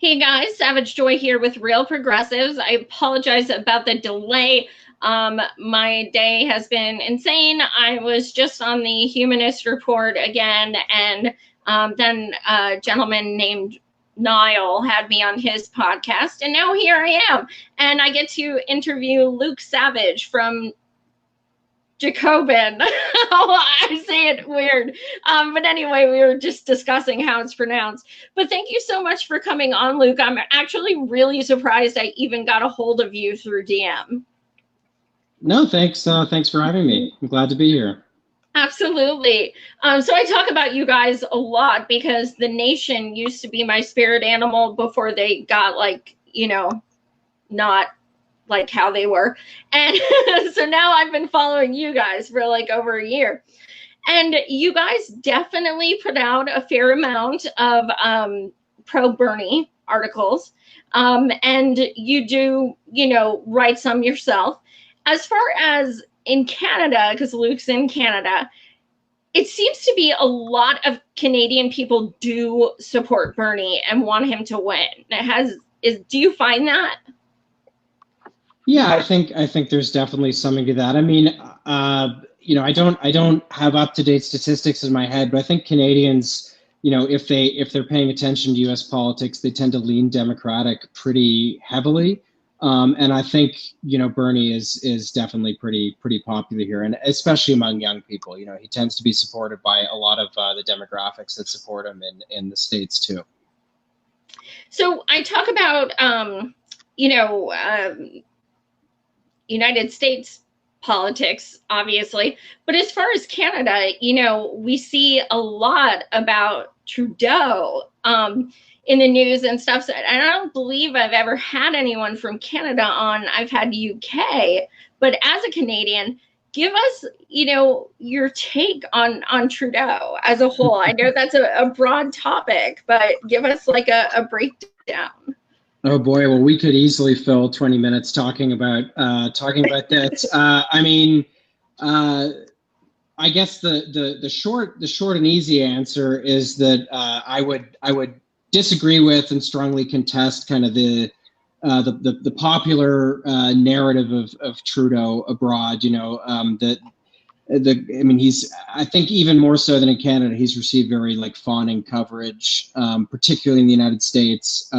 Hey guys, Savage Joy here with Real Progressives. I apologize about the delay. My day has been insane. I was just on the Humanist Report again, and then a gentleman named Niall had me on his podcast, and now here I am. And I get to interview Luke Savage from Jacobin. I say it weird. But anyway, we were just discussing how it's pronounced. But thank you so much for coming on, Luke. I'm actually really surprised I even got a hold of you through DM. No, thanks. Thanks for having me. I'm glad to be here. Absolutely. So I talk about you guys a lot because the Nation used to be my spirit animal before they got not like how they were. And so now I've been following you guys for like over a year. And you guys definitely put out a fair amount of pro-Bernie articles. And you do, write some yourself. As far as in Canada, because Luke's in Canada, it seems to be a lot of Canadian people do support Bernie and want him to win. Do you find that? Yeah, I think there's definitely something to that. I mean, I don't have up-to-date statistics in my head, but I think Canadians, if they're paying attention to U.S. politics, they tend to lean Democratic pretty heavily. And I think Bernie is definitely pretty popular here, and especially among young people. He tends to be supported by a lot of the demographics that support him in the States too. So I talk about United States politics, obviously. But as far as Canada, we see a lot about Trudeau in the news and stuff. And I don't believe I've ever had anyone from Canada on. I've had UK. But as a Canadian, give us, your take on Trudeau as a whole. I know that's a broad topic, but give us like a breakdown. Oh boy, well, we could easily fill 20 minutes talking about that. I mean, I guess the short and easy answer is that I would disagree with and strongly contest kind of the popular narrative of Trudeau abroad. I think even more so than in Canada, he's received very fawning coverage, particularly in the United States.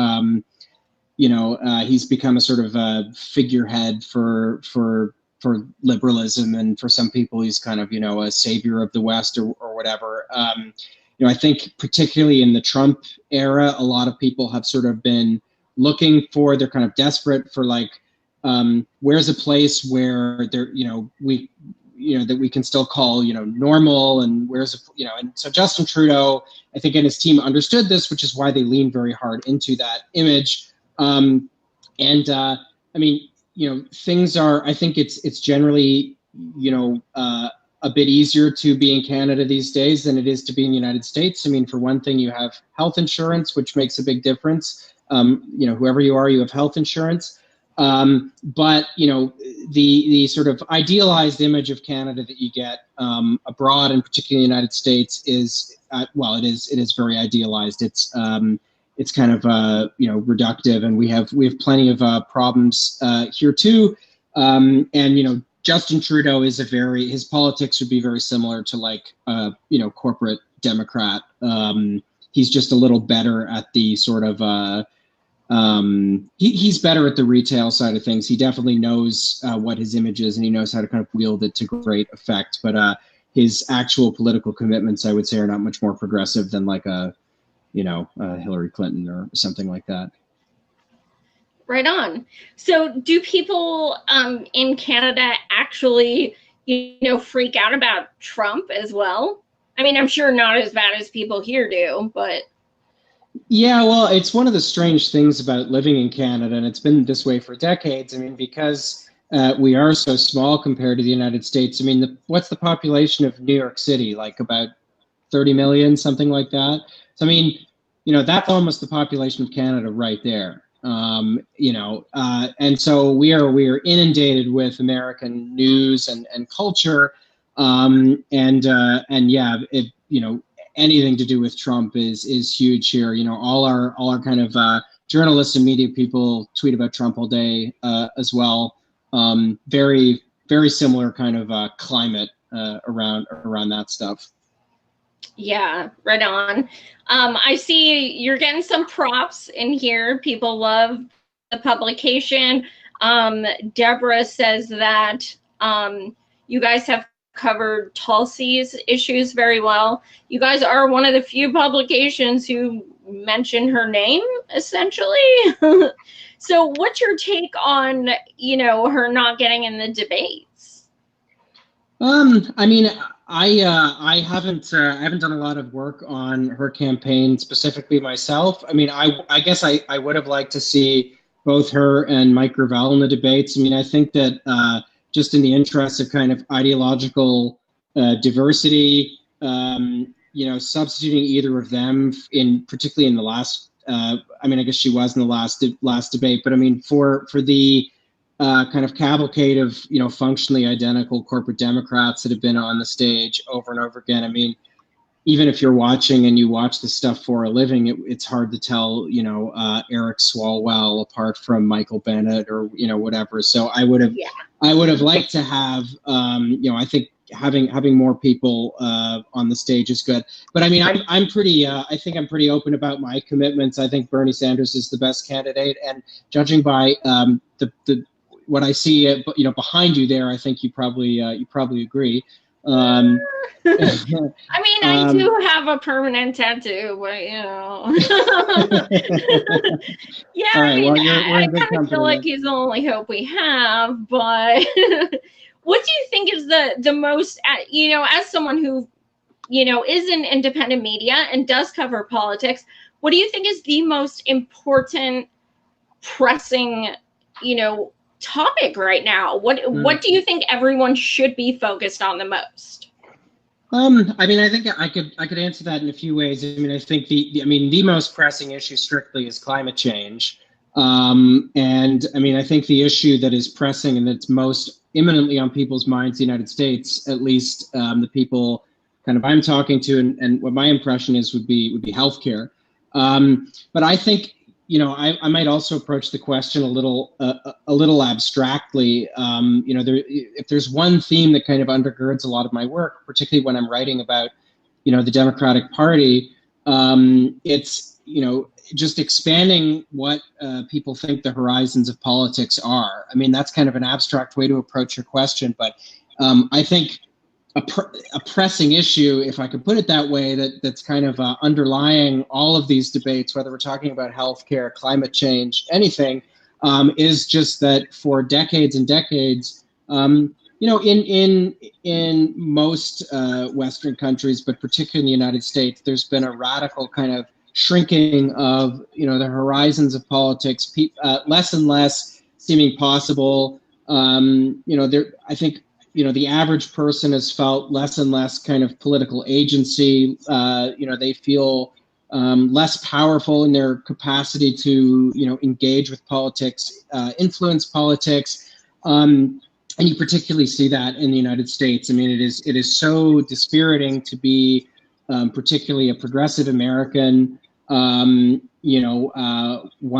He's become a sort of a figurehead for liberalism, and for some people, he's kind of a savior of the West or whatever. I think particularly in the Trump era, a lot of people have sort of been looking for. They're kind of desperate for where's a place where that we can still call normal, and and so Justin Trudeau, I think, and his team understood this, which is why they leaned very hard into that image. Things are, I think it's generally, a bit easier to be in Canada these days than it is to be in the United States. I mean, for one thing, you have health insurance, which makes a big difference. Whoever you are, you have health insurance. But the sort of idealized image of Canada that you get abroad, and particularly in the United States, is it is very idealized. It's kind of reductive, and we have plenty of problems here too. And Justin Trudeau is his politics would be very similar to corporate Democrat. He's just a little better at the sort of he's better at the retail side of things. He definitely knows what his image is, and he knows how to kind of wield it to great effect. But his actual political commitments, I would say, are not much more progressive than Hillary Clinton or something like that. Right on. So do people in Canada actually, freak out about Trump as well? I mean, I'm sure not as bad as people here do, but. Yeah, well, it's one of the strange things about living in Canada, and it's been this way for decades. I mean, because we are so small compared to the United States. I mean, what's the population of New York City? Like about 30 million, something like that. So, I mean, that's almost the population of Canada right there. And so we are inundated with American news and culture. Anything to do with Trump is huge here. All our kind of journalists and media people tweet about Trump all day as well. Very, very similar kind of climate around that stuff. Yeah, right on. I see you're getting some props in here. People love the publication. Deborah says that you guys have covered Tulsi's issues very well. You guys are one of the few publications who mention her name, essentially. So what's your take on, her not getting in the debates? I mean, I haven't done a lot of work on her campaign specifically myself. I mean, I guess I would have liked to see both her and Mike Gravel in the debates. I mean, I think that just in the interest of kind of ideological diversity, substituting either of them particularly in the last. I mean, I guess she was in the last debate, but I mean, for the kind of cavalcade of functionally identical corporate Democrats that have been on the stage over and over again. I mean, even if you're watching and you watch this stuff for a living, it's hard to tell Eric Swalwell apart from Michael Bennett or whatever. So I would have liked to have I think having more people on the stage is good. But I mean, I'm pretty I think I'm pretty open about my commitments. I think Bernie Sanders is the best candidate, and judging by the what I see, behind you there, I think you probably agree. I mean, I do have a permanent tattoo, but yeah. Right, I mean, we're I kind of feel like he's the only hope we have. But what do you think is the most, as someone who, is in independent media and does cover politics, what do you think is the most important, pressing, topic right now? What do you think everyone should be focused on the most? I mean, I think I could answer that in a few ways. I mean, I think the most pressing issue strictly is climate change. And I mean, I think the issue that is pressing and that's most imminently on people's minds in the United States, at least the people kind of I'm talking to, and what my impression is would be healthcare. But I think I might also approach the question a little abstractly. If there's one theme that kind of undergirds a lot of my work, particularly when I'm writing about, the Democratic Party, it's just expanding what people think the horizons of politics are. I mean, that's kind of an abstract way to approach your question, but I think a pressing issue, if I could put it that way, that's kind of underlying all of these debates, whether we're talking about healthcare, climate change, anything, is just that for decades and decades, in most Western countries, but particularly in the United States, there's been a radical kind of shrinking of the horizons of politics, less and less seeming possible. I think the average person has felt less and less kind of political agency. They feel less powerful in their capacity to engage with politics, influence politics. And you particularly see that in the United States. I mean, it is so dispiriting to be particularly a progressive American. One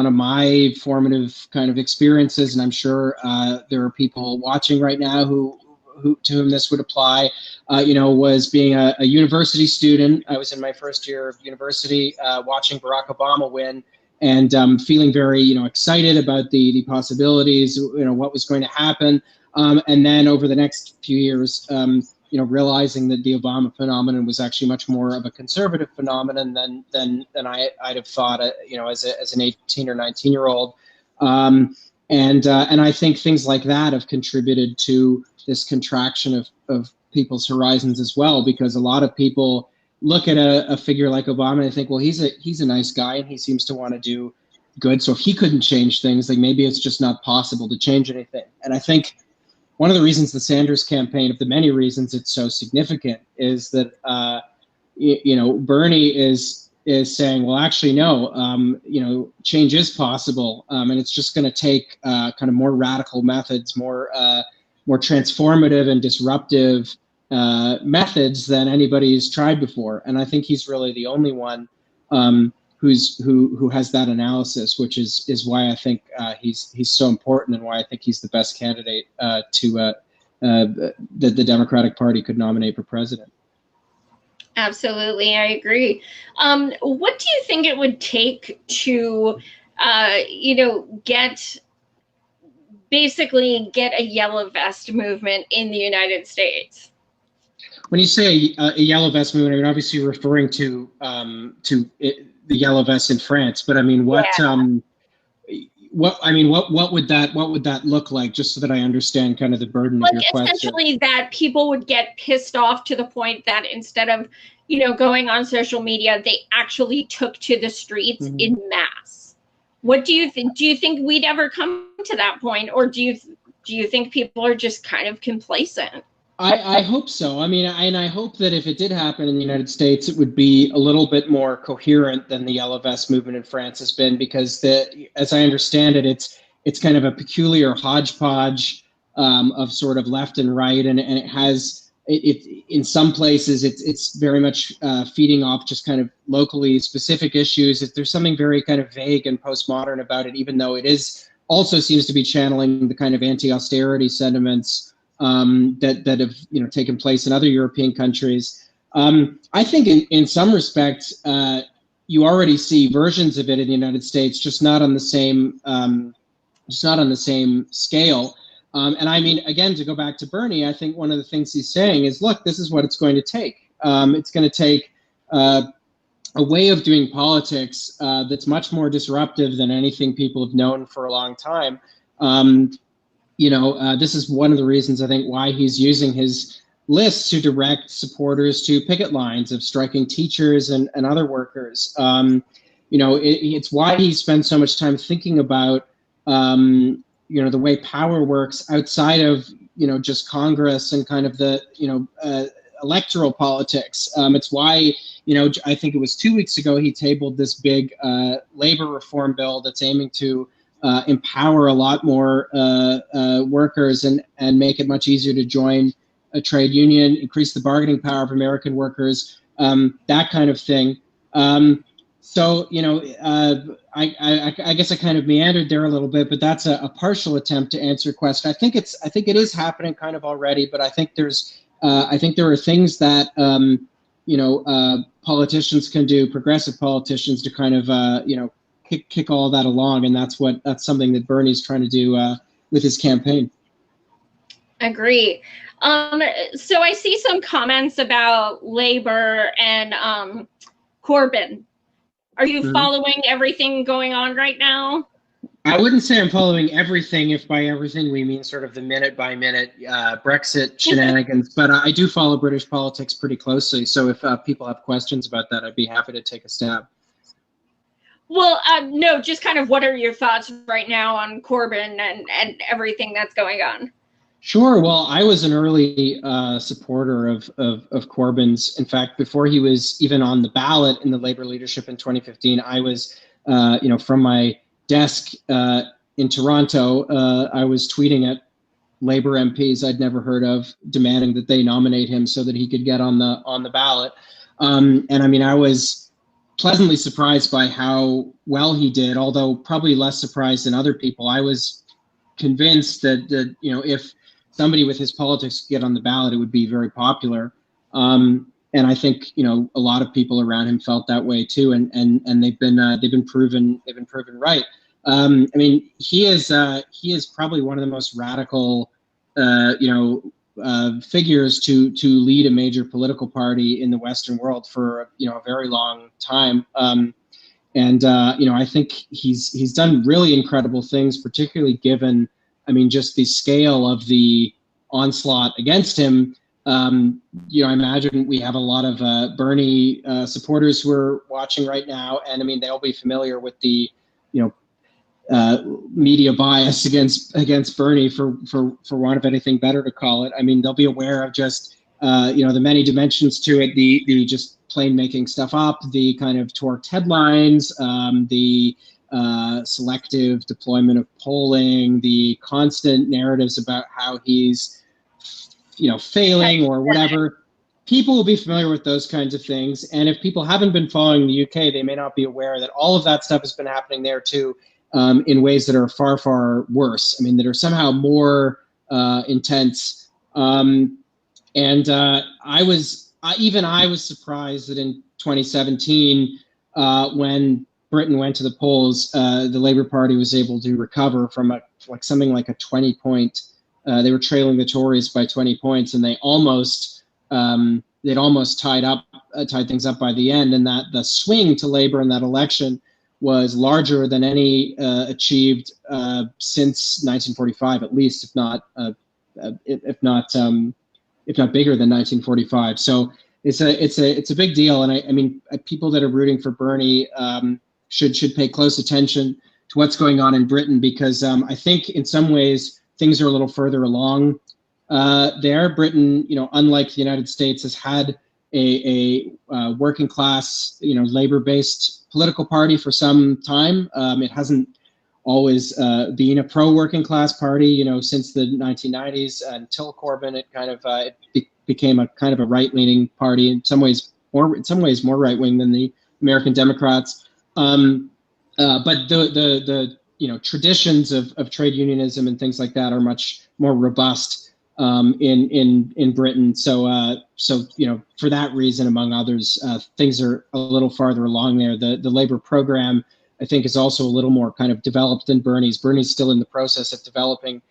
of my formative kind of experiences, and I'm sure there are people watching right now to whom this would apply, was being a university student. I was in my first year of university, watching Barack Obama win, and feeling very, excited about the possibilities, what was going to happen. And then over the next few years, realizing that the Obama phenomenon was actually much more of a conservative phenomenon than I'd have thought, as an 18 or 19-year-old. And I think things like that have contributed to this contraction of people's horizons as well, because a lot of people look at a figure like Obama and think, well, he's a nice guy and he seems to want to do good. So if he couldn't change things, like maybe it's just not possible to change anything. And I think one of the reasons the Sanders campaign, of the many reasons it's so significant, is that Bernie is saying, well, actually, no, change is possible, and it's just going to take kind of more radical methods, more transformative and disruptive methods than anybody's tried before. And I think he's really the only one who has that analysis, which is why I think he's so important, and why I think he's the best candidate that the Democratic Party could nominate for president. Absolutely, I agree. What do you think it would take to, get a yellow vest movement in the United States? When you say a yellow vest movement, I mean, obviously you're referring to the yellow vest in France. But I mean, what would that look like? Just so that I understand kind of the burden of your question. Essentially, that people would get pissed off to the point that instead of going on social media, they actually took to the streets in mass. What do you think? Do you think we'd ever come to that point, or do you think people are just kind of complacent? I hope so. I mean, I hope that if it did happen in the United States, it would be a little bit more coherent than the yellow vest movement in France has been, because as I understand it, it's kind of a peculiar hodgepodge of sort of left and right, and it has in some places it's very much feeding off just kind of locally specific issues. There's something very kind of vague and postmodern about it, even though it is also seems to be channeling the kind of anti-austerity sentiments that have taken place in other European countries. I think in some respects you already see versions of it in the United States, just not on the same scale. And I mean, again, to go back to Bernie, I think one of the things he's saying is, look, this is what it's going to take. It's going to take a way of doing politics that's much more disruptive than anything people have known for a long time. This is one of the reasons I think why he's using his lists to direct supporters to picket lines of striking teachers and other workers. It's why he spends so much time thinking about, the way power works outside of, just Congress and kind of the, electoral politics. It's why, I think it was 2 weeks ago, he tabled this big labor reform bill that's aiming to empower a lot more workers and make it much easier to join a trade union, increase the bargaining power of American workers, that kind of thing. I guess I kind of meandered there a little bit, but that's a partial attempt to answer your question. I think it is happening kind of already, but I think there are things that politicians can do, progressive politicians, to kind of kick all that along, and that's something that Bernie's trying to do with his campaign. Agree. So I see some comments about labor and Corbyn. Are you following everything going on right now? I wouldn't say I'm following everything, if by everything we mean sort of the minute-by-minute Brexit shenanigans, but I do follow British politics pretty closely, so if people have questions about that, I'd be happy to take a stab. Well, no, just kind of what are your thoughts right now on Corbyn and everything that's going on? Sure. Well, I was an early supporter of Corbyn's. In fact, before he was even on the ballot in the Labour leadership in 2015, I was, from my desk in Toronto, I was tweeting at Labour MPs I'd never heard of, demanding that they nominate him so that he could get on the ballot. And I mean, I was pleasantly surprised by how well he did, although probably less surprised than other people. I was convinced that if somebody with his politics could get on the ballot, it would be very popular. And I think a lot of people around him felt that way too, and they've been proven right. I mean, he is probably one of the most radical figures to lead a major political party in the Western world for a very long time. I think he's done really incredible things, particularly given, I mean, just the scale of the onslaught against him. I imagine we have a lot of Bernie supporters who are watching right now, and I mean, they'll be familiar with the media bias against Bernie, for want of anything better to call it. I mean, they'll be aware of just the many dimensions to it, the just plain making stuff up, the kind of torqued headlines, the selective deployment of polling, the constant narratives about how he's failing or whatever. people will be familiar with those kinds of things. And if people haven't been following the UK, they may not be aware that all of that stuff has been happening there too, in ways that are far, far worse. I mean, that are somehow more intense. I was surprised that in 2017, when Britain went to the polls, the Labour Party was able to recover from something like a 20-point. They were trailing the Tories by 20 points, and they'd almost tied things up by the end, and that the swing to Labour in that election was larger than any achieved since 1945, at least, if not bigger than 1945. So it's a big deal, and I mean, people that are rooting for Bernie should pay close attention to what's going on in Britain, because I think in some ways things are a little further along there. Britain, unlike the United States, has had a working class, labor-based political party for some time. It hasn't always been a pro-working class party, since the 1990s until Corbyn. It kind of became a kind of a right-leaning party, in some ways more right-wing than the American Democrats. But the traditions of trade unionism and things like that are much more robust in Britain. So for that reason, among others, things are a little farther along there. The Labour program, I think, is also a little more kind of developed than Bernie's. Bernie's still in the process of developing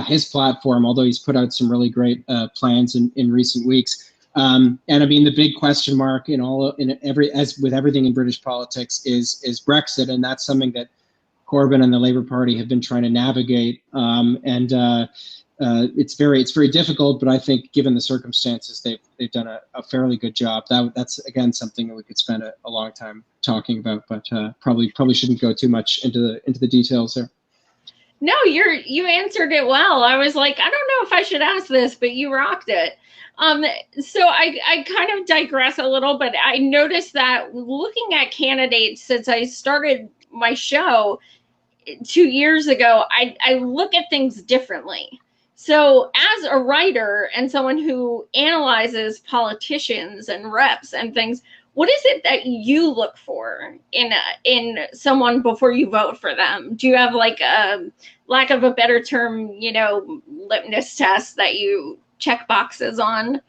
his platform, although he's put out some really great plans in recent weeks. And I mean, the big question mark as with everything in British politics is Brexit, and that's something that Corbyn and the Labour Party have been trying to navigate. It's very difficult, but I think given the circumstances, they've done a fairly good job. That's again something that we could spend a long time talking about, but probably shouldn't go too much into the details there. No, you answered it well. I was like, I don't know if I should ask this, but you rocked it. So I kind of digress a little, but I noticed that looking at candidates since I started my show 2 years ago, I look at things differently. So as a writer and someone who analyzes politicians and reps and things, what is it that you look for in someone before you vote for them? Do you have, like, a lack of a better term, litmus test that you check boxes on?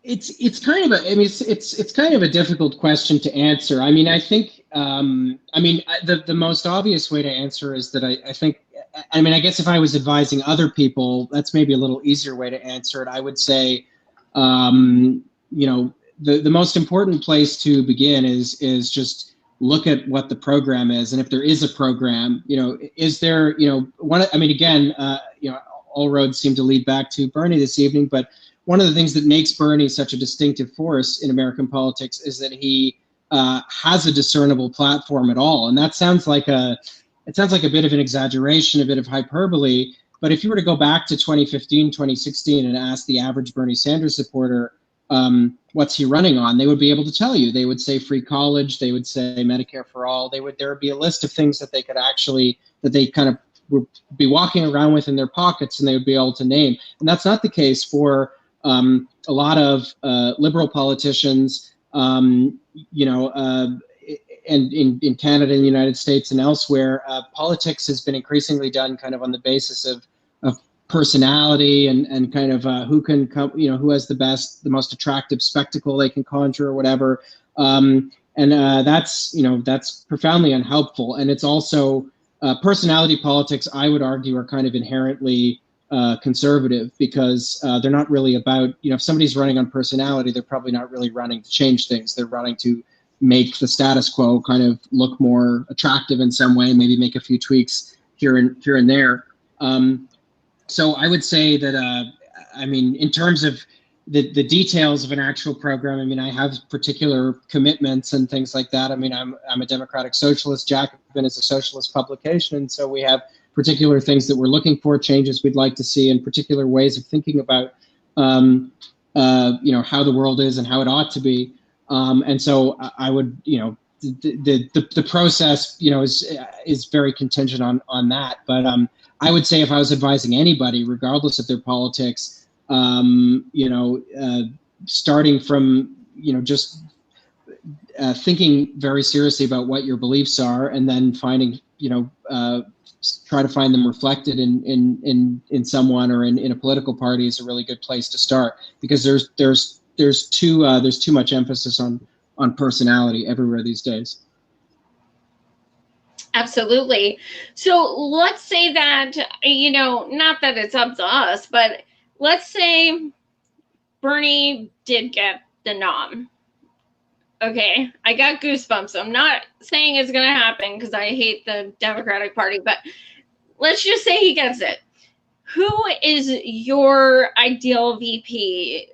It's kind of it's kind of a difficult question to answer. I mean, I think the most obvious way to answer is that I guess if I was advising other people, that's maybe a little easier way to answer it. I would say, the most important place to begin is just look at what the program is, and if there is a program, is there, one. I mean, again, all roads seem to lead back to Bernie this evening, but one of the things that makes Bernie such a distinctive force in American politics is that he has a discernible platform at all, and that sounds like a bit of an exaggeration, a bit of hyperbole. But if you were to go back to 2015, 2016 and ask the average Bernie Sanders supporter, what's he running on, they would be able to tell you. They would say free college. They would say Medicare for all. There would be a list of things that they kind of would be walking around with in their pockets, and they would be able to name. And that's not the case for a lot of liberal politicians, and in Canada and the United States and elsewhere. Politics has been increasingly done kind of on the basis of personality and kind of who can come, who has the most attractive spectacle they can conjure or whatever. That's profoundly unhelpful. And it's also personality politics, I would argue, are kind of inherently conservative, because they're not really about, if somebody's running on personality, they're probably not really running to change things. They're running to make the status quo kind of look more attractive in some way, maybe make a few tweaks here and there. So I would say that, in terms of the details of an actual program, I have particular commitments and things like that. I'm a democratic socialist. Jacobin is a socialist publication, and so we have particular things that we're looking for, changes we'd like to see, and particular ways of thinking about, how the world is and how it ought to be. And so I would, the process, is very contingent on that. But I would say if I was advising anybody, regardless of their politics, starting from, just thinking very seriously about what your beliefs are, and then finding, try to find them reflected in someone or in a political party is a really good place to start, because there's too much emphasis on personality everywhere these days. Absolutely. So let's say that, not that it's up to us, but let's say Bernie did get the nom. Okay, I got goosebumps. I'm not saying it's going to happen because I hate the Democratic Party, but let's just say he gets it. Who is your ideal VP?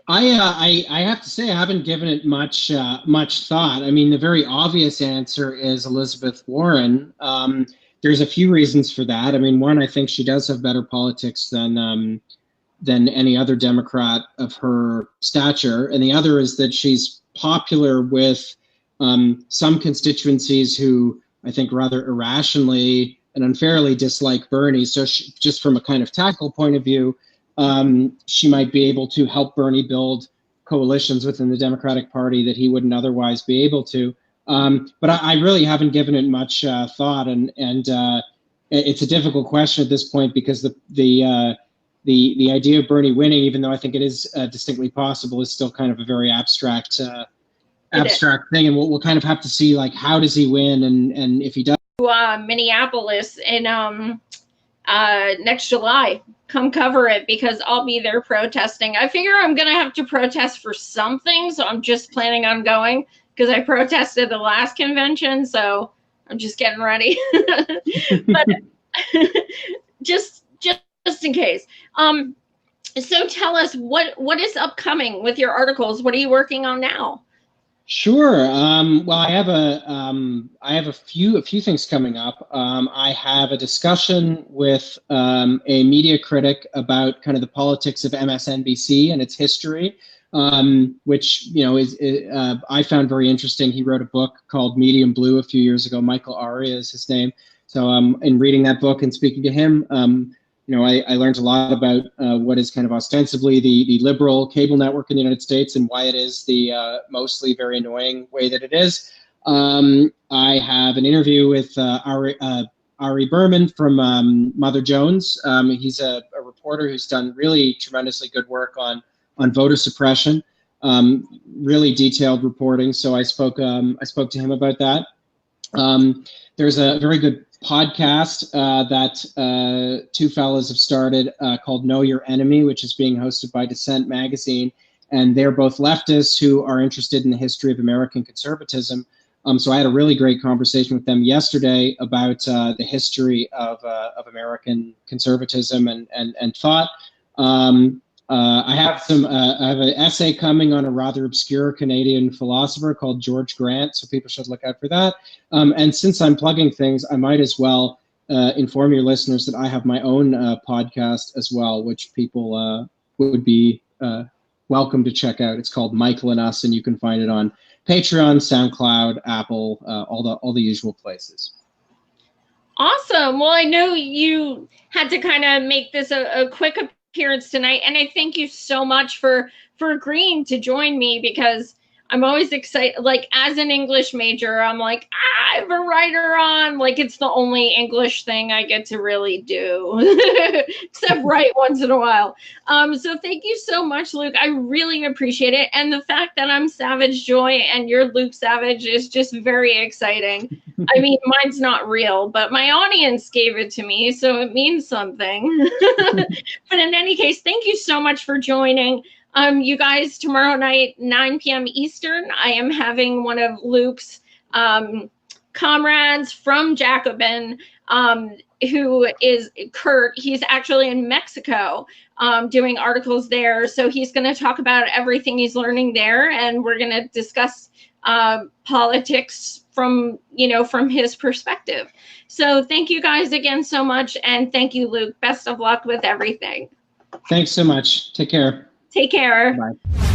I have to say I haven't given it much thought. I mean, the very obvious answer is Elizabeth Warren. There's a few reasons for that. I mean, one, I think she does have better politics than any other Democrat of her stature, and the other is that she's popular with some constituencies who I think rather irrationally and unfairly dislike Bernie. So just from a kind of tactical point of view, she might be able to help Bernie build coalitions within the Democratic Party that he wouldn't otherwise be able to. But I really haven't given it much thought, and it's a difficult question at this point, because the idea of Bernie winning, even though I think it is distinctly possible, is still kind of a very abstract thing, and we'll kind of have to see, like, how does he win, and if he does. Minneapolis in next July. Come cover it, because I'll be there protesting. I figure I'm gonna have to protest for something, so I'm just planning on going, because I protested the last convention, so I'm just getting ready. But just in case. So tell us what is upcoming with your articles. What are you working on now? Sure. Well, I have a few things coming up. I have a discussion with a media critic about kind of the politics of MSNBC and its history, which I found very interesting. He wrote a book called Medium Blue a few years ago. Michael Aria is his name. So in reading that book and speaking to him, I learned a lot about what is kind of ostensibly the liberal cable network in the United States, and why it is the mostly very annoying way that it is. I have an interview with Ari Berman from Mother Jones. He's a reporter who's done really tremendously good work on voter suppression, really detailed reporting. So I spoke to him about that. There's a very good podcast that two fellows have started called Know Your Enemy, which is being hosted by Dissent Magazine, and they're both leftists who are interested in the history of American conservatism. So I had a really great conversation with them yesterday about the history of American conservatism and thought. I have an essay coming on a rather obscure Canadian philosopher called George Grant, so people should look out for that. And since I'm plugging things, I might as well inform your listeners that I have my own podcast as well, which people would be welcome to check out. It's called Michael and Us, and you can find it on Patreon, SoundCloud, Apple, all the usual places. Awesome. Well, I know you had to kind of make this a quick appearance tonight, and I thank you so much for agreeing to join me, because I'm always excited. Like, as an English major, I'm like, I have a writer on. Like, it's the only English thing I get to really do, except write once in a while. So thank you so much, Luke. I really appreciate it. And the fact that I'm Savage Joy and you're Luke Savage is just very exciting. I mean, mine's not real, but my audience gave it to me, so it means something. But in any case, thank you so much for joining. You guys, tomorrow night, 9 p.m. Eastern, I am having one of Luke's comrades from Jacobin, who is Kurt. He's actually in Mexico doing articles there. So he's going to talk about everything he's learning there, and we're going to discuss politics from his perspective. So thank you guys again so much, and thank you, Luke. Best of luck with everything. Thanks so much. Take care. Take care. Bye.